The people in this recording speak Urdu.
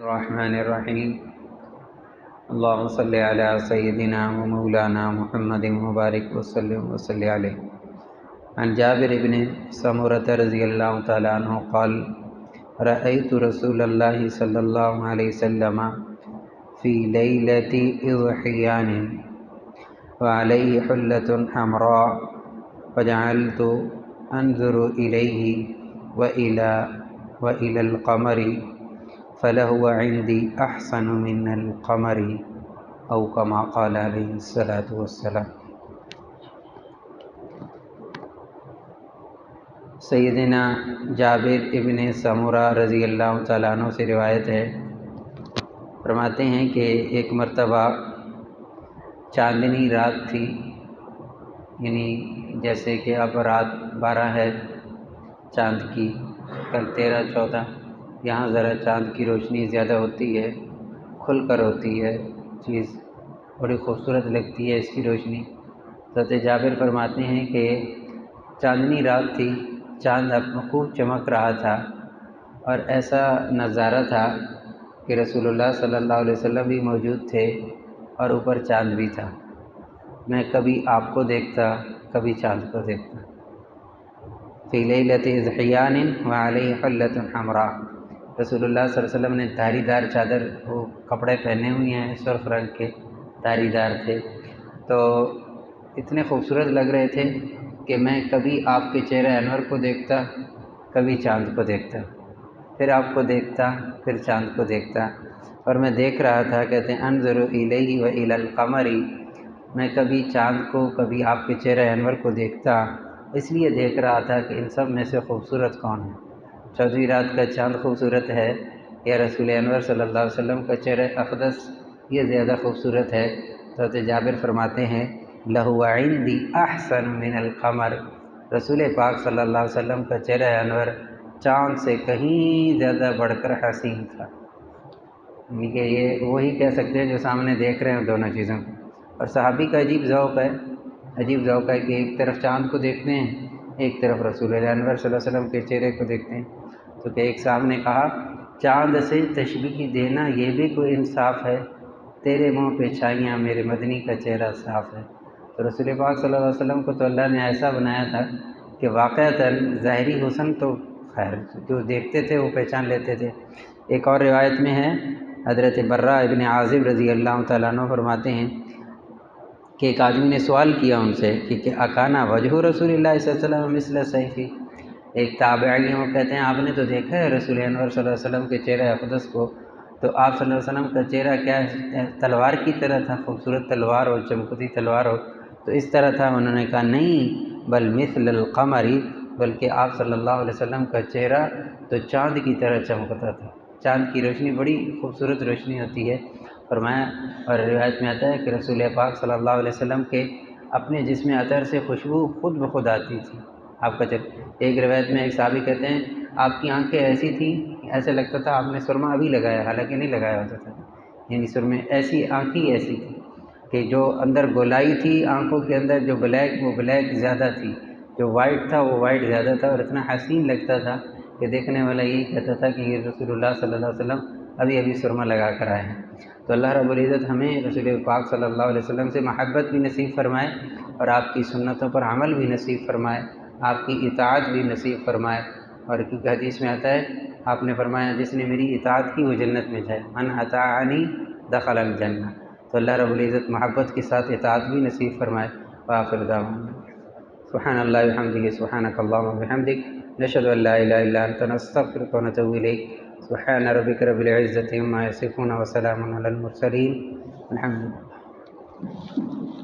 الرحمن الرحیم اللهم صل علی سیدنا و مولانا محمد مبارک وسلم وصلی علیہ. عن جابر بن سمرۃ رضی اللہ تعالیٰ عنہ قال رأیت رسول اللہ صلی اللہ علیہ وسلم فی لیلۃ اضحیان وعلیہ حلۃ حمراء فجعلت انظر الیہ وإلى القمر فلهو عندي احسن من القمر او كما قال علیہ الصلاۃ والسلام. سیدنا جابر ابن سمرہ رضی اللہ تعالیٰ عنہ سے روایت ہے، فرماتے ہیں کہ ایک مرتبہ چاندنی رات تھی، یعنی جیسے کہ اب رات 12 ہے چاند کی، کل 13-14، یہاں ذرا چاند کی روشنی زیادہ ہوتی ہے، کھل کر ہوتی ہے، چیز بڑی خوبصورت لگتی ہے اس کی روشنی. حضرت جابر فرماتے ہیں کہ چاندنی رات تھی، چاند خوب چمک رہا تھا، اور ایسا نظارہ تھا کہ رسول اللہ صلی اللہ علیہ وسلم بھی موجود تھے اور اوپر چاند بھی تھا. میں کبھی آپ کو دیکھتا، کبھی چاند کو دیکھتا. فی لیلۃ اضحیان وعلیہ حلۃ حمراء، رسول اللہ صلی اللہ علیہ وسلم نے دھاری دار چادر، وہ کپڑے پہنے ہوئے ہیں سرخ رنگ کے، دھاری دار تھے، تو اتنے خوبصورت لگ رہے تھے کہ میں کبھی آپ کے چہرہ انور کو دیکھتا، کبھی چاند کو دیکھتا، پھر آپ کو دیکھتا، پھر چاند کو دیکھتا. اور میں دیکھ رہا تھا، کہتے ہیں انظر الیہ وإلی القمر، میں کبھی چاند کو، کبھی آپ کے چہرہ انور کو دیکھتا، اس لیے دیکھ رہا تھا کہ ان سب میں سے خوبصورت کون ہے، 14ویں رات کا چاند خوبصورت ہے یا رسول انور صلی اللہ علیہ وسلم کا چہرہ اقدس یہ زیادہ خوبصورت ہے. حضرت جابر فرماتے ہیں لہو عندی احسن من القمر، رسول پاک صلی اللہ علیہ وسلم کا چہرہ انور چاند سے کہیں زیادہ بڑھ کر حسین تھا. کہ یہ وہی کہہ سکتے ہیں جو سامنے دیکھ رہے ہیں دونوں چیزوں کو. اور صحابی کا عجیب ذوق ہے کہ ایک طرف چاند کو دیکھتے ہیں، ایک طرف رسول انور صلی اللہ علیہ وسلم کے چہرے کو دیکھتے ہیں. تو کہ ایک صاحب نے کہا چاند سے تشبیہ دینا یہ بھی کوئی انصاف ہے، تیرے منہ پہ چھائیاں میرے مدنی کا چہرہ صاف ہے. تو رسول پاک صلی اللہ علیہ وسلم کو تو اللہ نے ایسا بنایا تھا کہ واقعتاً ظاہری حسن تو خیر جو دیکھتے تھے وہ پہچان لیتے تھے. ایک اور روایت میں ہے، حضرت برہ ابن عازب رضی اللہ تعالیٰ عنہ فرماتے ہیں کہ ایک آدمی نے سوال کیا ان سے کہ اکانا وجہ رسول اللہ صلی اللہ علیہ وسلم مثل سیفی، ایک تابعی ہیں، وہ کہتے ہیں آپ نے تو دیکھا ہے رسول انور صلی اللہ علیہ وسلم کے چہرہ اقدس کو، تو آپ صلی اللہ علیہ وسلم کا چہرہ کیا تلوار کی طرح تھا، خوبصورت تلوار ہو، چمکتی تلوار ہو، تو اس طرح تھا؟ انہوں نے کہا نہیں، بل مثل القمر، بلکہ آپ صلی اللہ علیہ وسلم کا چہرہ تو چاند کی طرح چمکتا تھا. چاند کی روشنی بڑی خوبصورت روشنی ہوتی ہے. فرمایا، اور روایت میں آتا ہے کہ رسول پاک صلی اللہ علیہ وسلم کے اپنے جسم عطر سے خوشبو خود بخود آتی تھی آپ کا ایک روایت میں ایک صحابی کہتے ہیں آپ کی آنکھیں ایسی تھیں ایسے لگتا تھا آپ نے سرما ابھی لگایا، حالانکہ نہیں لگایا ہوتا تھا، یعنی سرمے ایسی آنکھیں ایسی تھی کہ جو اندر گولائی تھی آنکھوں کے اندر، جو بلیک وہ بلیک زیادہ تھی، جو وائٹ تھا وہ وائٹ زیادہ تھا، اور اتنا حسین لگتا تھا کہ دیکھنے والا یہی کہتا تھا کہ یہ رسول اللہ صلی اللہ علیہ وسلم ابھی سرما لگا کر آئے ہیں. تو اللہ رب العزت ہمیں رسول پاک صلی اللہ علیہ وسلم سے محبت بھی نصیب فرمائے، اور آپ کی سنتوں پر عمل بھی نصیب فرمائے، آپ کی اطاعت بھی نصیب فرمائے. اور کیونکہ حدیث میں آتا ہے، آپ نے فرمایا جس نے میری اطاعت کی وہ جنت میں جائے، من اطاعنی دخل الجنہ. تو اللہ رب العزت محبت کے ساتھ اطاعت بھی نصیب فرمائے. وآخر دعوانا سبحان اللہ وبحمدہ سبحانک اللہم وبحمدک نشہد ان لا الہ الا انت نستغفرک ونتوب الیک. سبحان ربک رب العزۃ عما یصفون وسلام علی المرسلین الحمد للہ.